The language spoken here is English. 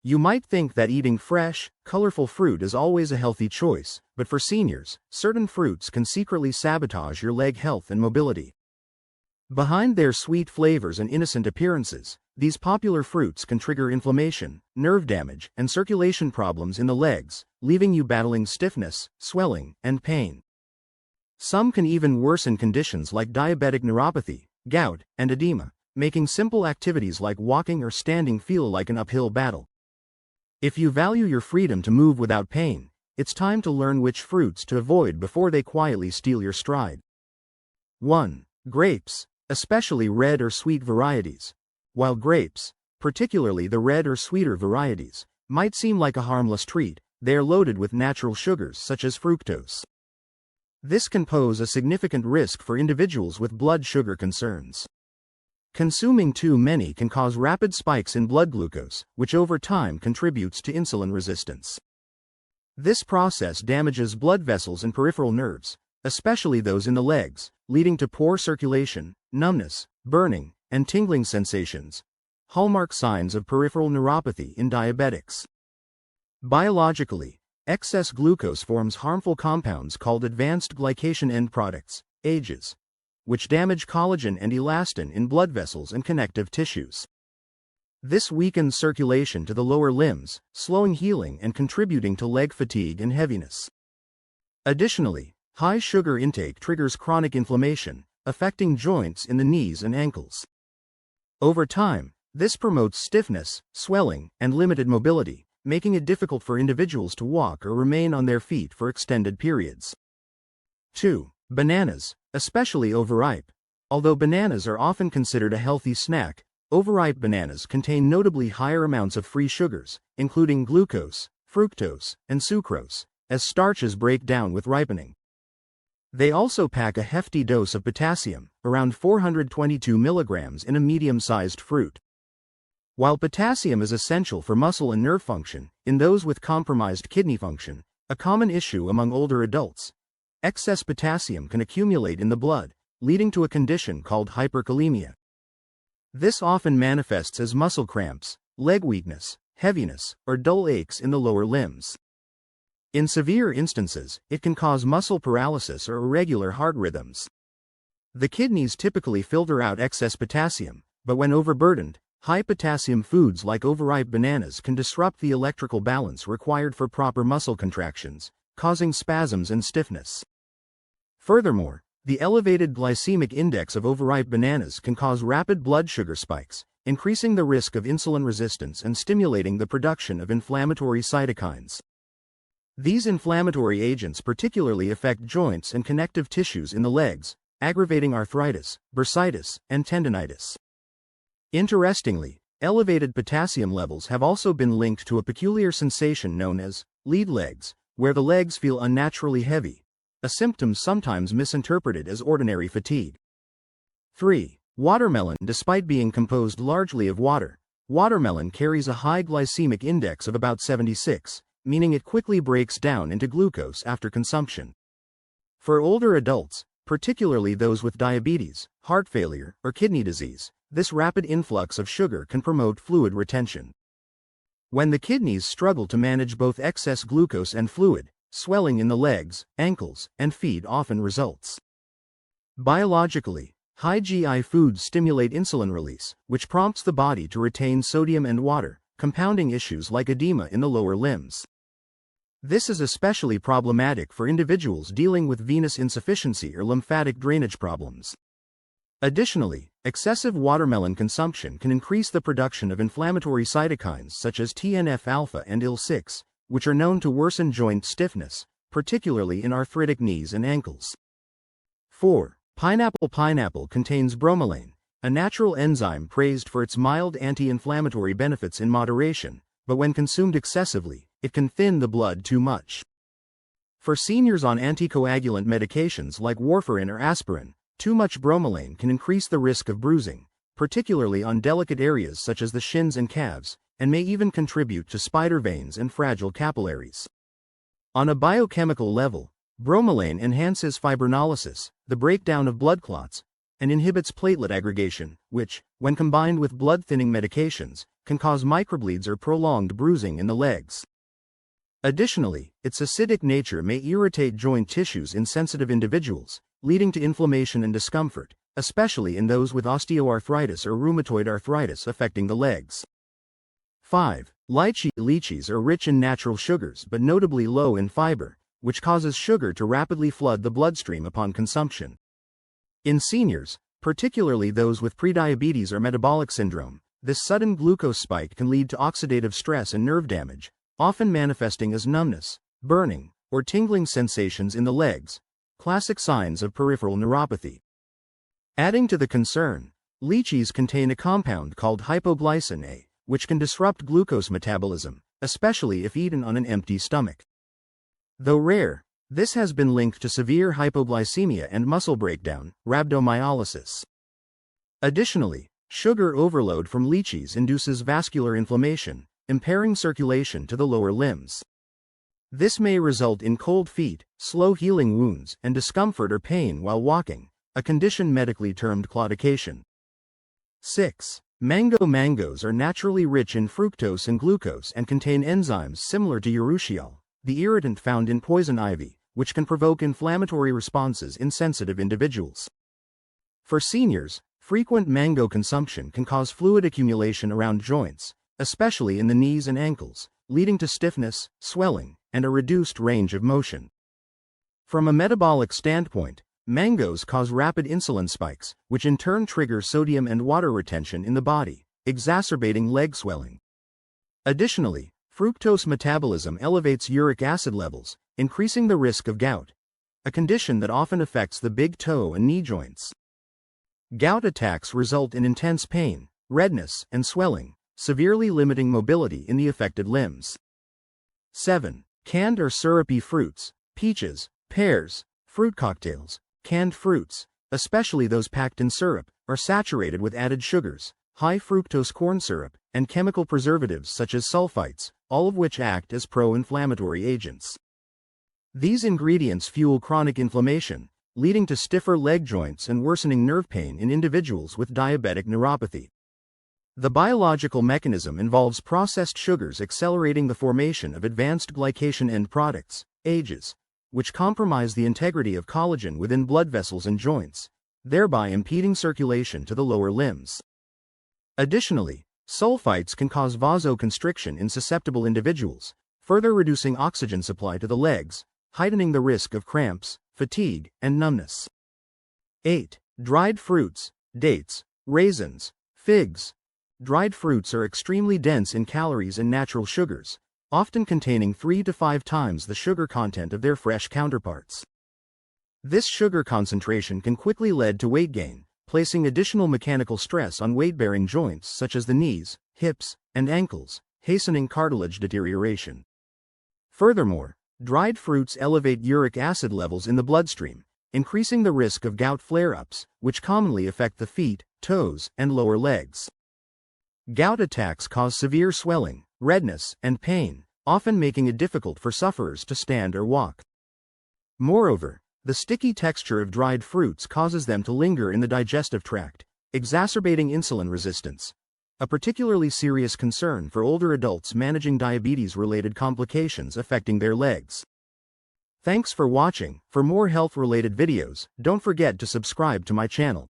You might think that eating fresh, colorful fruit is always a healthy choice, but for seniors, certain fruits can secretly sabotage your leg health and mobility. Behind their sweet flavors and innocent appearances, these popular fruits can trigger inflammation, nerve damage, and circulation problems in the legs, leaving you battling stiffness, swelling, and pain. Some can even worsen conditions like diabetic neuropathy, gout, and edema, making simple activities like walking or standing feel like an uphill battle. If you value your freedom to move without pain, it's time to learn which fruits to avoid before they quietly steal your stride. 1. Grapes, especially red or sweet varieties. While grapes, particularly the red or sweeter varieties, might seem like a harmless treat, they are loaded with natural sugars such as fructose. This can pose a significant risk for individuals with blood sugar concerns. Consuming too many can cause rapid spikes in blood glucose, which over time contributes to insulin resistance. This process damages blood vessels and peripheral nerves, especially those in the legs, leading to poor circulation, numbness, burning, and tingling sensations, hallmark signs of peripheral neuropathy in diabetics. Biologically, excess glucose forms harmful compounds called advanced glycation end products, AGEs, which damage collagen and elastin in blood vessels and connective tissues. This weakens circulation to the lower limbs, slowing healing and contributing to leg fatigue and heaviness. Additionally, high sugar intake triggers chronic inflammation, affecting joints in the knees and ankles. Over time, this promotes stiffness, swelling, and limited mobility, making it difficult for individuals to walk or remain on their feet for extended periods. 2. Bananas, especially overripe. Although bananas are often considered a healthy snack, overripe bananas contain notably higher amounts of free sugars, including glucose, fructose, and sucrose, as starches break down with ripening. They also pack a hefty dose of potassium, around 422 milligrams in a medium-sized fruit. While potassium is essential for muscle and nerve function, in those with compromised kidney function, a common issue among older adults, excess potassium can accumulate in the blood, leading to a condition called hyperkalemia. This often manifests as muscle cramps, leg weakness, heaviness, or dull aches in the lower limbs. In severe instances, it can cause muscle paralysis or irregular heart rhythms. The kidneys typically filter out excess potassium, but when overburdened, high potassium foods like overripe bananas can disrupt the electrical balance required for proper muscle contractions, causing spasms and stiffness. Furthermore, the elevated glycemic index of overripe bananas can cause rapid blood sugar spikes, increasing the risk of insulin resistance and stimulating the production of inflammatory cytokines. These inflammatory agents particularly affect joints and connective tissues in the legs, aggravating arthritis, bursitis, and tendinitis. Interestingly, elevated potassium levels have also been linked to a peculiar sensation known as lead legs, where the legs feel unnaturally heavy, a symptom sometimes misinterpreted as ordinary fatigue. 3. Watermelon. Despite being composed largely of water, watermelon carries a high glycemic index of about 76, meaning it quickly breaks down into glucose after consumption. For older adults, particularly those with diabetes, heart failure, or kidney disease, this rapid influx of sugar can promote fluid retention. When the kidneys struggle to manage both excess glucose and fluid, swelling in the legs, ankles, and feet often results. Biologically, high GI foods stimulate insulin release, which prompts the body to retain sodium and water, compounding issues like edema in the lower limbs. This is especially problematic for individuals dealing with venous insufficiency or lymphatic drainage problems. Additionally, excessive watermelon consumption can increase the production of inflammatory cytokines such as TNF-alpha and IL-6, which are known to worsen joint stiffness, particularly in arthritic knees and ankles. 4. Pineapple. Pineapple contains bromelain, a natural enzyme praised for its mild anti-inflammatory benefits in moderation, but when consumed excessively, it can thin the blood too much. For seniors on anticoagulant medications like warfarin or aspirin, too much bromelain can increase the risk of bruising, particularly on delicate areas such as the shins and calves, and may even contribute to spider veins and fragile capillaries. On a biochemical level, bromelain enhances fibrinolysis, the breakdown of blood clots, and inhibits platelet aggregation, which, when combined with blood-thinning medications, can cause microbleeds or prolonged bruising in the legs. Additionally, its acidic nature may irritate joint tissues in sensitive individuals, leading to inflammation and discomfort, especially in those with osteoarthritis or rheumatoid arthritis affecting the legs. 5. Lychees are rich in natural sugars but notably low in fiber, which causes sugar to rapidly flood the bloodstream upon consumption. In seniors, particularly those with prediabetes or metabolic syndrome, this sudden glucose spike can lead to oxidative stress and nerve damage, often manifesting as numbness, burning, or tingling sensations in the legs, classic signs of peripheral neuropathy. Adding to the concern, lychees contain a compound called hypoglycin A, which can disrupt glucose metabolism, especially if eaten on an empty stomach. Though rare, this has been linked to severe hypoglycemia and muscle breakdown, rhabdomyolysis. Additionally, sugar overload from lychees induces vascular inflammation, impairing circulation to the lower limbs. This may result in cold feet, slow healing wounds, and discomfort or pain while walking, a condition medically termed claudication. 6. Mangoes are naturally rich in fructose and glucose and contain enzymes similar to urushiol, the irritant found in poison ivy, which can provoke inflammatory responses in sensitive individuals. For seniors, frequent mango consumption can cause fluid accumulation around joints, especially in the knees and ankles, leading to stiffness, swelling, and a reduced range of motion. From a metabolic standpoint, mangoes cause rapid insulin spikes, which in turn trigger sodium and water retention in the body, exacerbating leg swelling. Additionally, fructose metabolism elevates uric acid levels, increasing the risk of gout, a condition that often affects the big toe and knee joints. Gout attacks result in intense pain, redness, and swelling, severely limiting mobility in the affected limbs. 7. Canned or syrupy fruits, peaches, pears, fruit cocktails. Canned fruits, especially those packed in syrup, are saturated with added sugars, high fructose corn syrup, and chemical preservatives such as sulfites, all of which act as pro-inflammatory agents. These ingredients fuel chronic inflammation, leading to stiffer leg joints and worsening nerve pain in individuals with diabetic neuropathy. The biological mechanism involves processed sugars accelerating the formation of advanced glycation end products, AGEs, which compromise the integrity of collagen within blood vessels and joints, thereby impeding circulation to the lower limbs. Additionally, sulfites can cause vasoconstriction in susceptible individuals, further reducing oxygen supply to the legs, heightening the risk of cramps, fatigue, and numbness. 8. Dried fruits, dates, raisins, figs. Dried fruits are extremely dense in calories and natural sugars, often containing 3 to 5 times the sugar content of their fresh counterparts. This sugar concentration can quickly lead to weight gain, placing additional mechanical stress on weight-bearing joints such as the knees, hips, and ankles, hastening cartilage deterioration. Furthermore, dried fruits elevate uric acid levels in the bloodstream, increasing the risk of gout flare-ups, which commonly affect the feet, toes, and lower legs. Gout attacks cause severe swelling, redness, and pain, often making it difficult for sufferers to stand or walk. Moreover, the sticky texture of dried fruits causes them to linger in the digestive tract, exacerbating insulin resistance, a particularly serious concern for older adults managing diabetes-related complications affecting their legs. Thanks for watching. For more health-related videos, don't forget to subscribe to my channel.